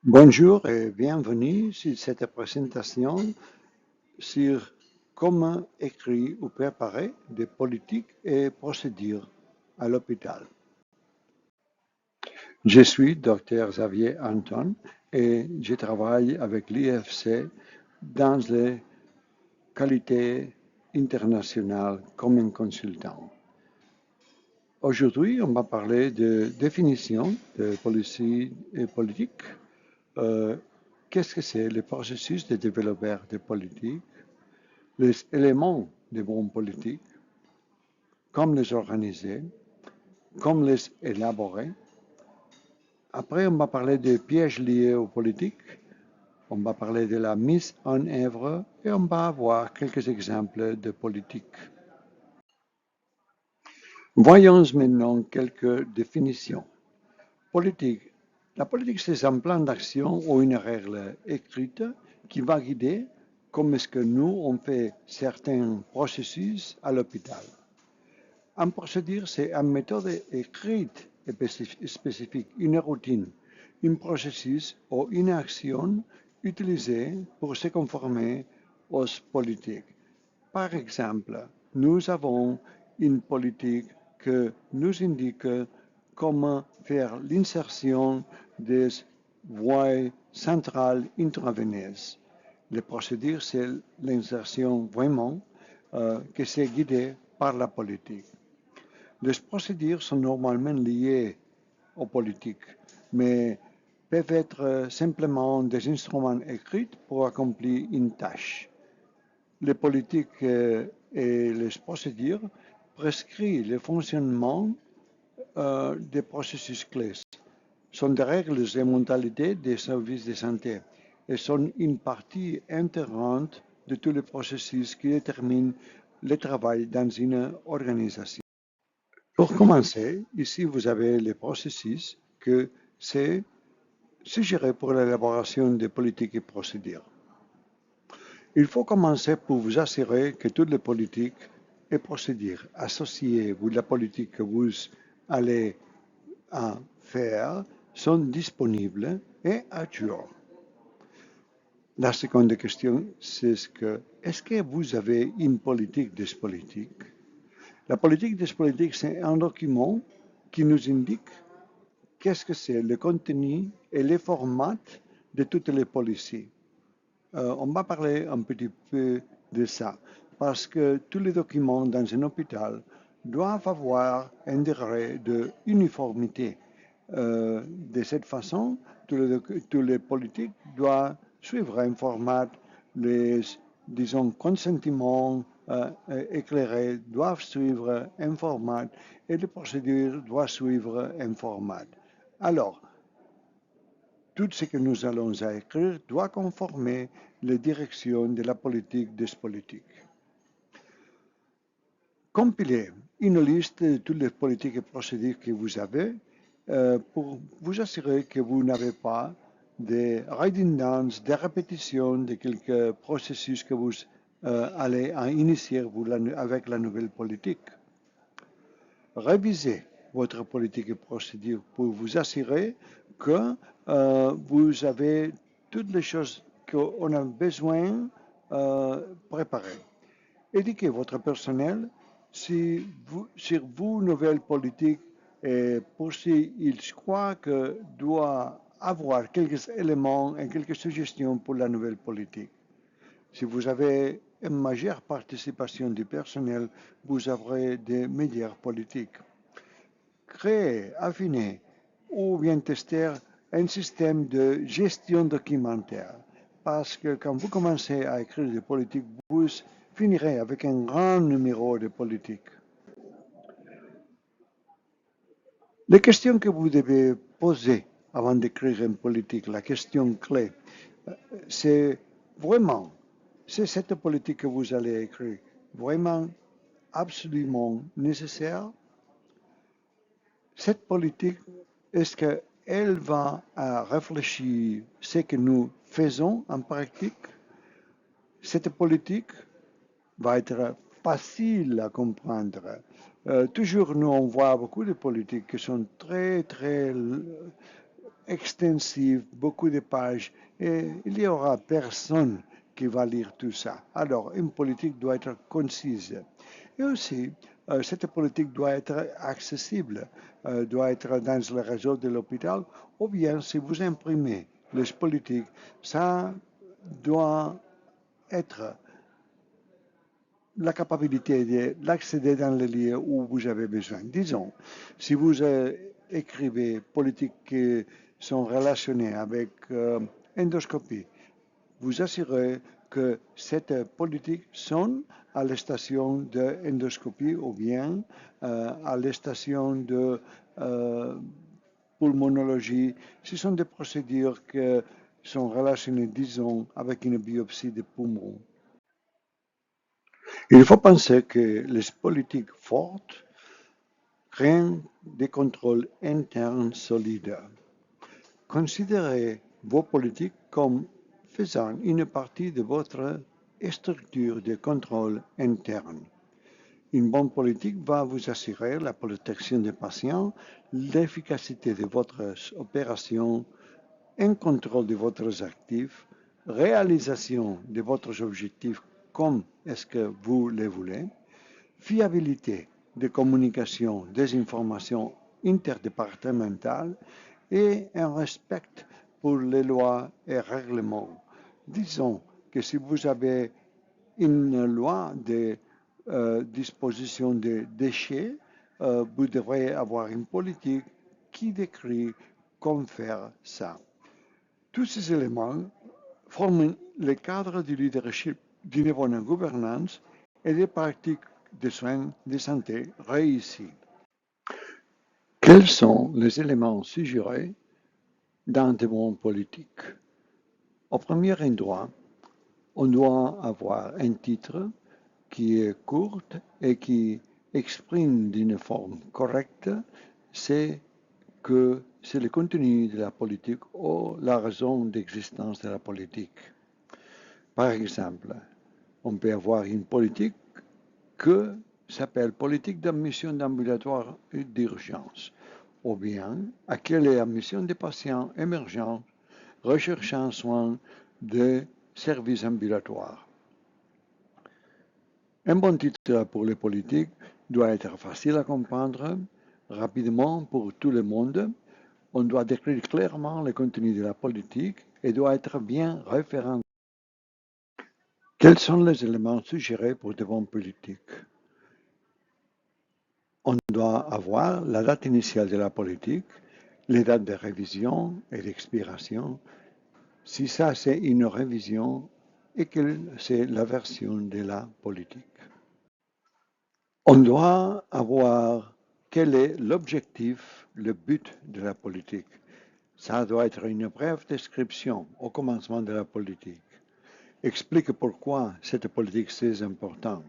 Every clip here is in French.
Bonjour et bienvenue sur cette présentation sur comment écrire ou préparer des politiques et procédures à l'hôpital. Je suis Dr Xavier Anton et je travaille avec l'IFC dans les qualités internationales comme un consultant. Aujourd'hui, on va parler de définition de policy et politique. Euh, Qu'est-ce que c'est le processus de développer des politiques, les éléments des bonnes politiques, comment les organiser, comment les élaborer. Après, on va parler des pièges liés aux politiques, on va parler de la mise en œuvre et on va voir quelques exemples de politiques. Voyons maintenant quelques définitions. Politique. La politique, c'est un plan d'action ou une règle écrite qui va guider comment est-ce que nous, on fait certains processus à l'hôpital. Un procédure, c'est une méthode écrite et spécifique, une routine, un processus ou une action utilisée pour se conformer aux politiques. Par exemple, nous avons une politique qui nous indique comment faire l'insertion des voies centrales intraveineuses. La procédure, c'est l'insertion vraiment qui s'est guidée par la politique. Les procédures sont normalement liées aux politiques, mais peuvent être simplement des instruments écrits pour accomplir une tâche. Les politiques et les procédures prescrivent le fonctionnement des processus clés, sont des règles et modalités des services de santé et sont une partie intégrante de tous les processus qui déterminent le travail dans une organisation. Pour commencer, ici vous avez les processus que c'est suggéré pour l'élaboration des politiques et procédures. Il faut commencer pour vous assurer que toutes les politiques et procédures associées à la politique que vous allez faire sont disponibles et à jour. La seconde question, c'est est-ce que vous avez une politique des politiques? La politique des politiques, c'est un document qui nous indique qu'est-ce que c'est le contenu et les formats de toutes les policies. On va parler un petit peu de ça, parce que tous les documents dans un hôpital doivent avoir un degré d'uniformité. De cette façon, tous les politiques doivent suivre un format, les, disons, consentiments éclairés doivent suivre un format et les procédures doivent suivre un format. Alors, tout ce que nous allons écrire doit conformer les directions de la politique des politiques. Compilez une liste de toutes les politiques et procédures que vous avez pour vous assurer que vous n'avez pas de redondance, de répétition de quelques processus que vous allez initier avec la nouvelle politique. Révisez votre politique et procédure pour vous assurer que vous avez toutes les choses qu'on a besoin préparées. Éduquez votre personnel sur vos nouvelles politiques et pour s'ils croient que doit avoir quelques éléments et quelques suggestions pour la nouvelle politique. Si vous avez une majeure participation du personnel, vous aurez des meilleures politiques. Créer, affiner ou bien tester un système de gestion documentaire. Parce que quand vous commencez à écrire des politiques, vous finirez avec un grand numéro de politiques. Les questions que vous devez poser avant d'écrire une politique, la question clé, c'est vraiment, c'est cette politique que vous allez écrire vraiment absolument nécessaire? Cette politique, est-ce qu'elle va réfléchir ce que nous faisons en pratique? Cette politique va être facile à comprendre. Toujours, nous, on voit beaucoup de politiques qui sont très, très extensive, beaucoup de pages, et il n'y aura personne qui va lire tout ça. Alors, une politique doit être concise. Et aussi, cette politique doit être accessible, doit être dans le réseau de l'hôpital, ou bien si vous imprimez les politiques, ça doit être la capacité d'accéder dans les lieux où vous avez besoin. Disons, si vous écrivez politiques qui sont relationnées avec endoscopie, vous assurez que cette politique sont à la station d'endoscopie ou bien à la station de pulmonologie. Ce sont des procédures qui sont relationnées, disons, avec une biopsie de poumon. Il faut penser que les politiques fortes créent des contrôles internes solides. Considérez vos politiques comme faisant une partie de votre structure de contrôle interne. Une bonne politique va vous assurer la protection des patients, l'efficacité de votre opération, un contrôle de votre actifs, réalisation de votre objectifs comme est-ce que vous les voulez, fiabilité de communication des informations interdépartementales et un respect pour les lois et règlements. Disons que si vous avez une loi de disposition des déchets, vous devrez avoir une politique qui décrit comment faire ça. Tous ces éléments forment le cadre du leadership d'une bonne gouvernance et des pratiques de soins de santé réussies. Quels sont les éléments suggérés dans de bonnes politiques? Au premier endroit, on doit avoir un titre qui est court et qui exprime d'une forme correcte c'est que c'est le contenu de la politique ou la raison d'existence de la politique. Par exemple, on peut avoir une politique que s'appelle politique d'admission d'ambulatoire d'urgence, ou bien accueil et admission des patients émergents recherchant soins de services ambulatoires. Un bon titre pour les politiques doit être facile à comprendre, rapidement pour tout le monde. On doit décrire clairement le contenu de la politique et doit être bien référencé. Quels sont les éléments suggérés pour de bonnes politiques? On doit avoir la date initiale de la politique, les dates de révision et d'expiration, si ça c'est une révision et que c'est la version de la politique. On doit avoir quel est l'objectif, le but de la politique. Ça doit être une brève description au commencement de la politique. Explique pourquoi cette politique c'est important.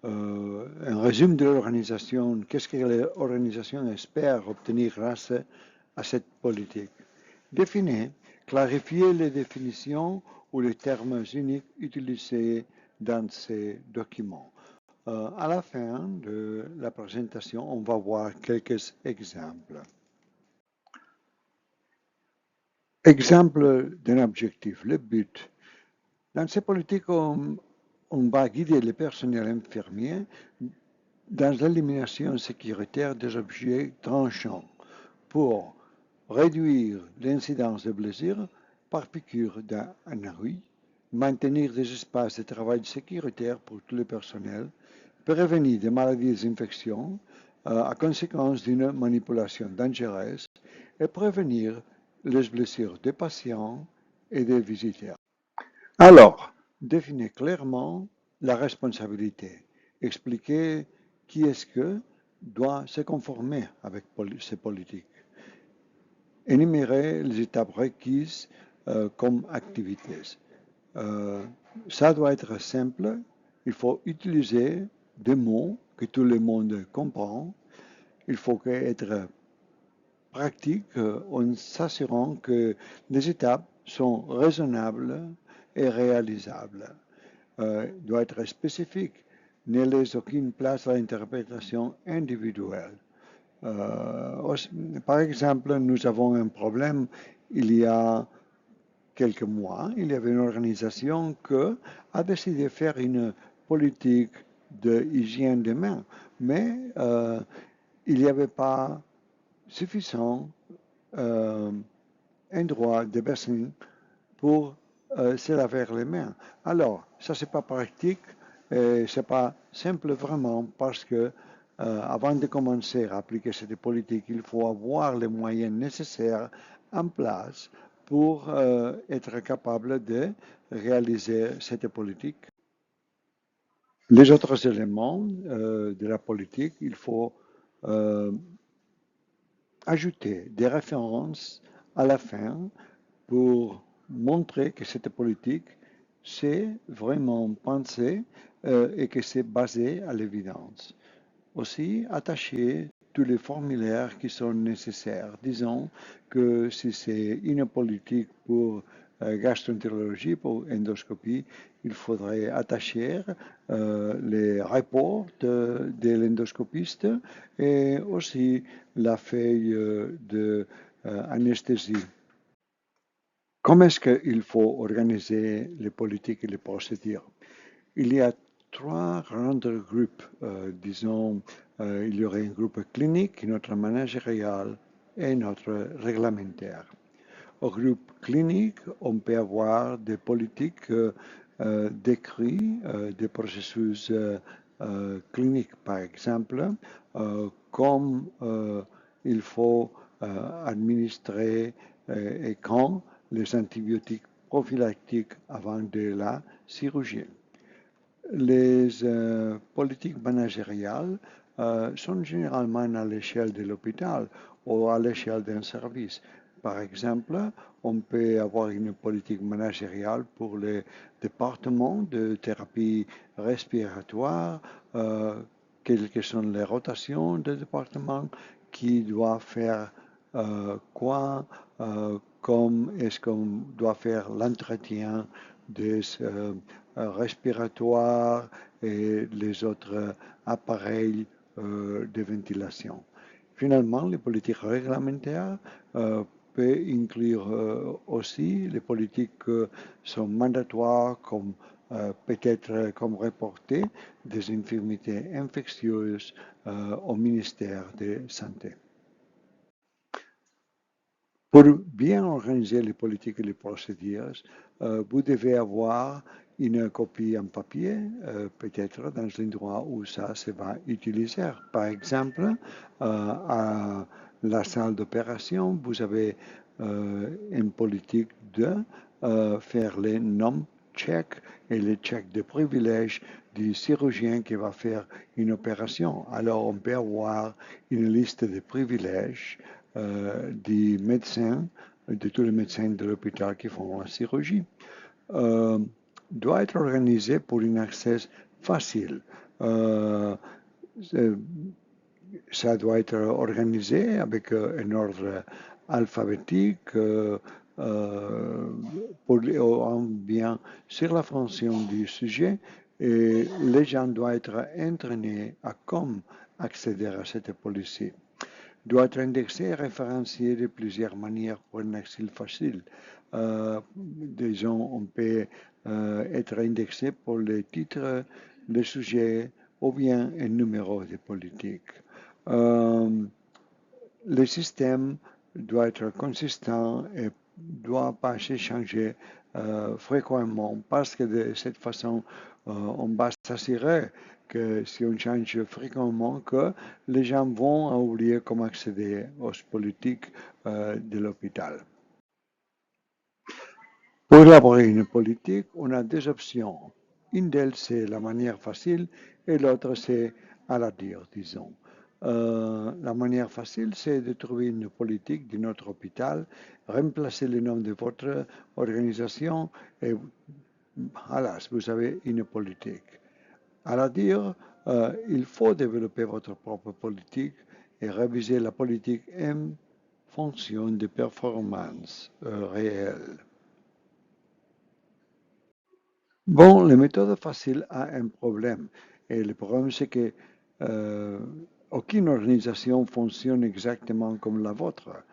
Un résumé de l'organisation, qu'est-ce que l'organisation espère obtenir grâce à cette politique. Définir, clarifier les définitions ou les termes uniques utilisés dans ces documents. À la fin de la présentation, on va voir quelques exemples. Exemple d'un objectif, le but. Dans ces politiques, on va guider le personnel infirmier dans l'élimination sécuritaire des objets tranchants pour réduire l'incidence de blessures par piqûre d'un œil, maintenir des espaces de travail sécuritaires pour tout le personnel, prévenir des maladies et des infections à conséquence d'une manipulation dangereuse et prévenir les blessures des patients et des visiteurs. Alors, définir clairement la responsabilité, expliquer qui est-ce que doit se conformer avec ces politiques, énumérer les étapes requises comme activités. Ça doit être simple, il faut utiliser des mots que tout le monde comprend, il faut être pratique en s'assurant que les étapes sont raisonnables et réalisables. Doit être spécifique, ne laisse aucune place à l'interprétation individuelle. Par exemple, nous avons un problème il y a quelques mois, il y avait une organisation qui a décidé de faire une politique de hygiène des mains, mais il n'y avait pas suffisant endroit de personnes pour se laver les mains. Alors, ça, c'est pas pratique, c'est pas simple vraiment parce que avant de commencer à appliquer cette politique, il faut avoir les moyens nécessaires en place pour être capable de réaliser cette politique. Les autres éléments de la politique, il faut euh, ajouter des références à la fin pour montrer que cette politique, c'est vraiment pensé et que c'est basé à l'évidence. Aussi, attacher tous les formulaires qui sont nécessaires. Disons que si c'est une politique pour gastroentérologie, pour endoscopie, il faudrait attacher les rapports de l'endoscopiste et aussi la feuille d'anesthésie. Comment est-ce qu'il faut organiser les politiques et les procédures? Il y a trois grands groupes. Disons, il y aurait un groupe clinique, notre managérial et notre réglementaire. Au groupe clinique, on peut avoir des politiques décrites, des processus cliniques, par exemple, comme il faut administrer et quand les antibiotiques prophylactiques avant de la chirurgie. Les politiques managériales sont généralement à l'échelle de l'hôpital ou à l'échelle d'un service. Par exemple, on peut avoir une politique managériale pour les départements de thérapie respiratoire, quelles que sont les rotations de départements, qui doit faire quoi, comme est-ce qu'on doit faire l'entretien des respiratoires et les autres appareils de ventilation. Finalement, les politiques réglementaires peuvent inclure aussi les politiques qui sont mandatoires comme peut-être comme reporter des infirmités infectieuses au ministère de la Santé. Pour bien organiser les politiques et les procédures, vous devez avoir une copie en papier, peut-être dans l'endroit où ça se va utiliser. Par exemple, à la salle d'opération, vous avez une politique de faire les noms checks et les checks de privilèges du chirurgien qui va faire une opération. Alors, on peut avoir une liste de privilèges des médecins, de tous les médecins de l'hôpital qui font la chirurgie, doit être organisé pour un accès facile. Ça doit être organisé avec un ordre alphabétique pour bien sur la fonction du sujet et les gens doivent être entraînés à comment accéder à cette policy. Doit être indexé et référencié de plusieurs manières pour un accès facile. Disons, on peut être indexé pour les titres, les sujets ou bien un numéro de politique. Le système doit être consistant et ne doit pas se changer fréquemment parce que de cette façon, on va s'assurer que si on change fréquemment, que les gens vont oublier comment accéder aux politiques de l'hôpital. Pour élaborer une politique, on a deux options. Une d'elles, c'est la manière facile et l'autre, c'est à la dire, disons. La manière facile, c'est de trouver une politique de notre hôpital, remplacer le nom de votre organisation et voilà, vous avez une politique. À la dire, il faut développer votre propre politique et réviser la politique en fonction des performances réelles. Bon, la méthode facile a un problème. Et le problème, c'est que euh, aucune organisation fonctionne exactement comme la vôtre.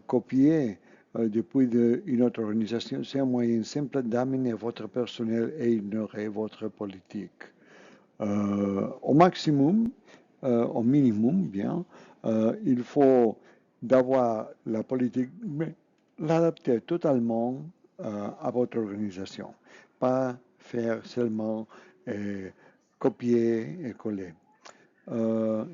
Copier depuis une autre organisation, c'est un moyen simple d'amener votre personnel et ignorer votre politique. Au maximum, au minimum, bien, il faut d'avoir la politique, mais l'adapter totalement à votre organisation, pas faire seulement copier et coller.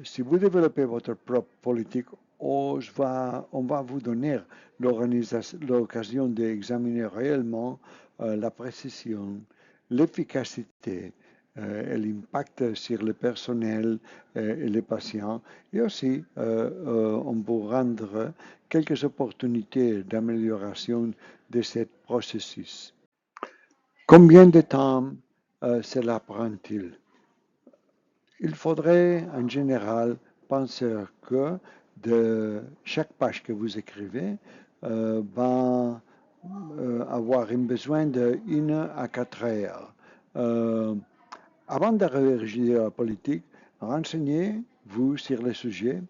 Si vous développez votre propre politique, on va vous donner l'occasion d'examiner réellement la précision, l'efficacité et l'impact sur le personnel et les patients. Et aussi, on vous rendre quelques opportunités d'amélioration de ce processus. Combien de temps cela prend-il? Il faudrait en général penser que de chaque page que vous écrivez va avoir un besoin de 1 à 4 heures. Avant de réagir à la politique, renseignez-vous sur le sujet,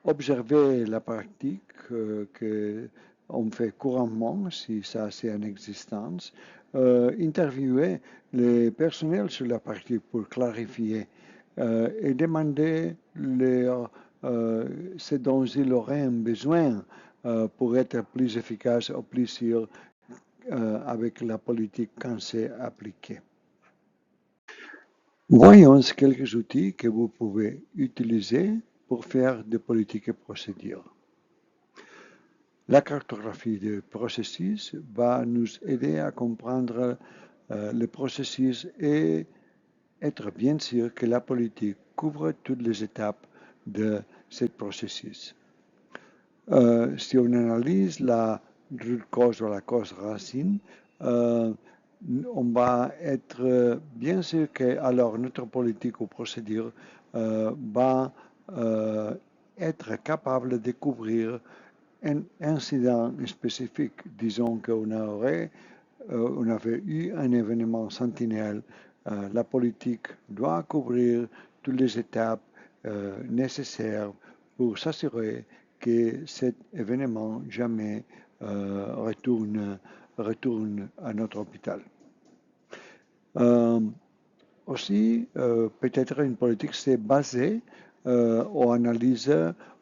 observez la pratique qu'on fait couramment, si ça c'est en existence, interviewez les personnels sur la pratique pour clarifier et demander ce dont ils auraient besoin pour être plus efficace ou plus sûr avec la politique quand c'est appliqué. Voyons quelques outils que vous pouvez utiliser pour faire des politiques et procédures. La cartographie des processus va nous aider à comprendre le processus et être bien sûr que la politique couvre toutes les étapes de ce processus. Si on analyse la root cause ou la cause racine, on va être bien sûr que alors notre politique ou procédure va être capable de couvrir un incident spécifique. Disons qu'on on avait eu un événement sentinelle. La politique doit couvrir toutes les étapes nécessaires pour s'assurer que cet événement jamais retourne à notre hôpital. Aussi, peut-être une politique c'est basée ou analyse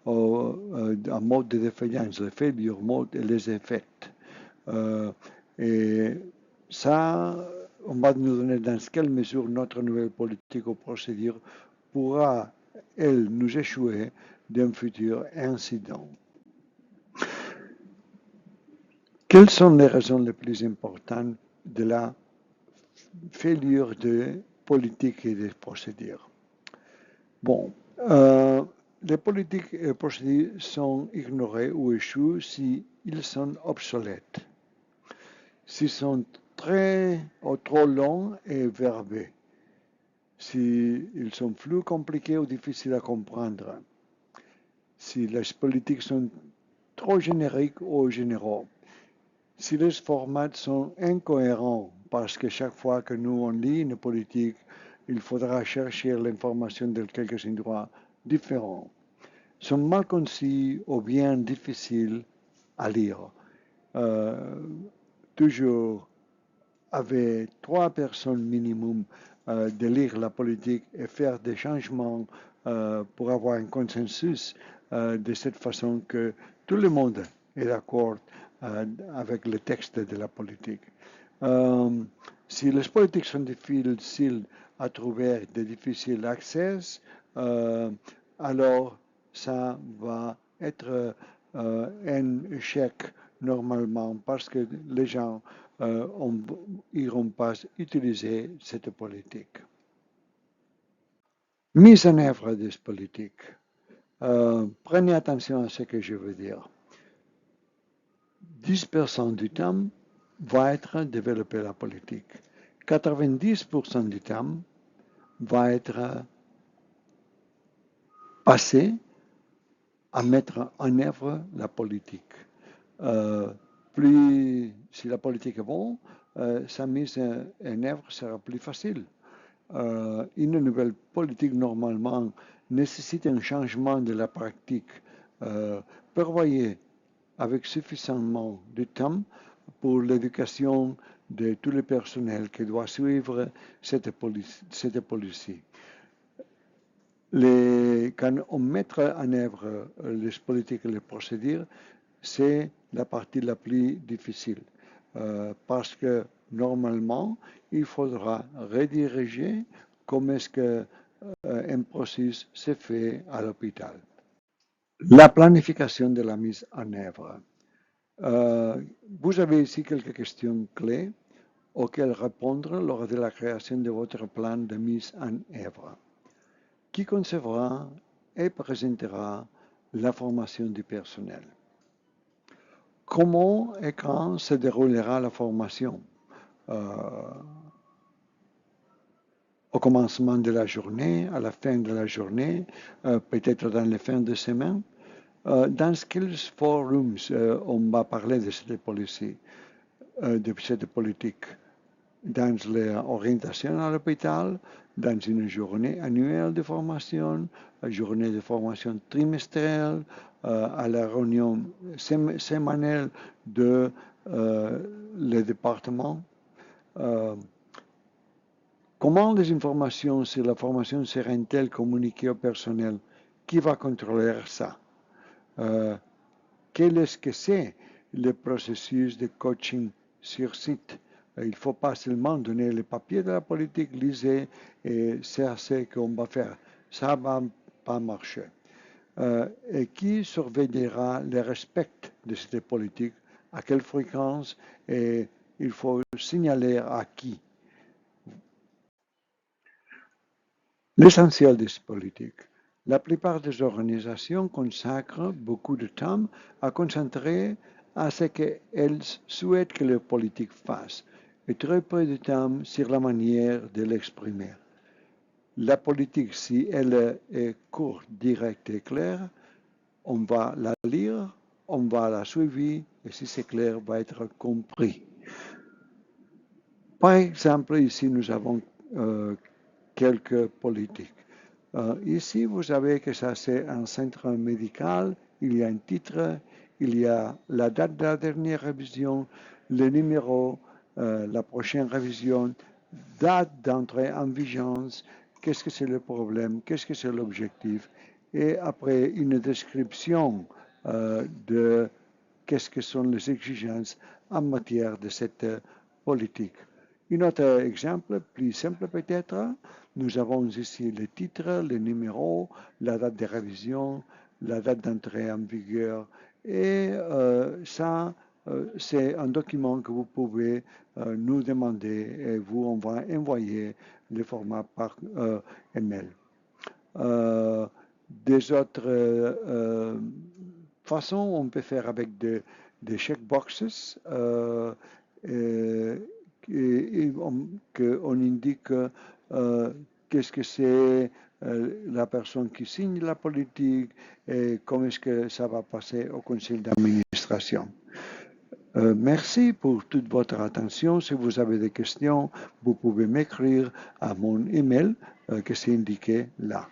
un mode de défaillance, les failures mode et les effets. Et ça, on va nous donner dans quelle mesure notre nouvelle politique ou procédure pourra, elle, nous échouer d'un futur incident. Quelles sont les raisons les plus importantes de la failure de politique et de procédures? Bon, les politiques et procédures sont ignorées ou échouent s'ils sont obsolètes, s'ils sont très ou trop longs et verbeux, s'ils sont flous, compliqués ou difficiles à comprendre, si les politiques sont trop génériques ou généraux, si les formats sont incohérents, parce que chaque fois que nous on lit une politique, il faudra chercher l'information de quelques endroits différents, sont mal concis ou bien difficiles à lire. Toujours avec 3 personnes minimum de lire la politique et faire des changements pour avoir un consensus de cette façon que tout le monde est d'accord avec le texte de la politique. Si les politiques sont difficiles à trouver, de difficile accès, alors ça va être un échec normalement parce que les gens n'iront pas utiliser cette politique. Mise en œuvre de cette politique. Prenez attention à ce que je veux dire. 10% du temps va être développer la politique. 90% du temps va être passé à mettre en œuvre la politique. Plus, si la politique est bonne, sa mise en œuvre sera plus facile. Une nouvelle politique, normalement, nécessite un changement de la pratique. Prévoyez avec suffisamment de temps pour l'éducation de tout le personnel qui doit suivre cette policy. Quand on met en œuvre les politiques et les procédures, c'est la partie la plus difficile parce que normalement, il faudra rediriger comment est-ce qu'un processus se fait à l'hôpital. La planification de la mise en œuvre. Vous avez ici quelques questions clés auxquelles répondre lors de la création de votre plan de mise en œuvre. Qui concevra et présentera la formation du personnel? Comment et quand se déroulera la formation? Au commencement de la journée, à la fin de la journée, peut-être dans les fins de semaine? Dans quels forums on va parler de cette policy, de cette politique? Dans l'orientation à l'hôpital, dans une journée annuelle de formation, une journée de formation trimestrielle, à la réunion semanale de le département. Comment les informations sur la formation seront-elles communiquées au personnel? Qui va contrôler ça? Quel est-ce que c'est le processus de coaching sur site? Il ne faut pas seulement donner les papiers de la politique, lisez et c'est ce qu'on va faire. Ça ne va pas marcher. Et qui surveillera le respect de cette politique? À quelle fréquence? Et il faut signaler à qui? L'essentiel de cette politique. La plupart des organisations consacrent beaucoup de temps à concentrer à ce qu'elles souhaitent que leur politique fasse et très peu de temps sur la manière de l'exprimer. La politique, si elle est courte, directe et claire, on va la lire, on va la suivre et si c'est clair, va être compris. Par exemple, ici, nous avons quelques politiques. Ici, vous savez que ça, c'est un centre médical, il y a un titre, il y a la date de la dernière révision, le numéro, la prochaine révision, date d'entrée en vigence, qu'est-ce que c'est le problème, qu'est-ce que c'est l'objectif, et après une description de qu'est-ce que sont les exigences en matière de cette politique. Un autre exemple, plus simple peut-être, nous avons ici le titre, le numéro, la date de révision, la date d'entrée en vigueur. Et ça, c'est un document que vous pouvez nous demander et vous, on va envoyer le format par email. Des autres façons, on peut faire avec des checkboxes qu'on indique qu'est-ce que c'est la personne qui signe la politique et comment est-ce que ça va passer au conseil d'administration. Merci pour toute votre attention. Si vous avez des questions, vous pouvez m'écrire à mon email qui est indiqué là.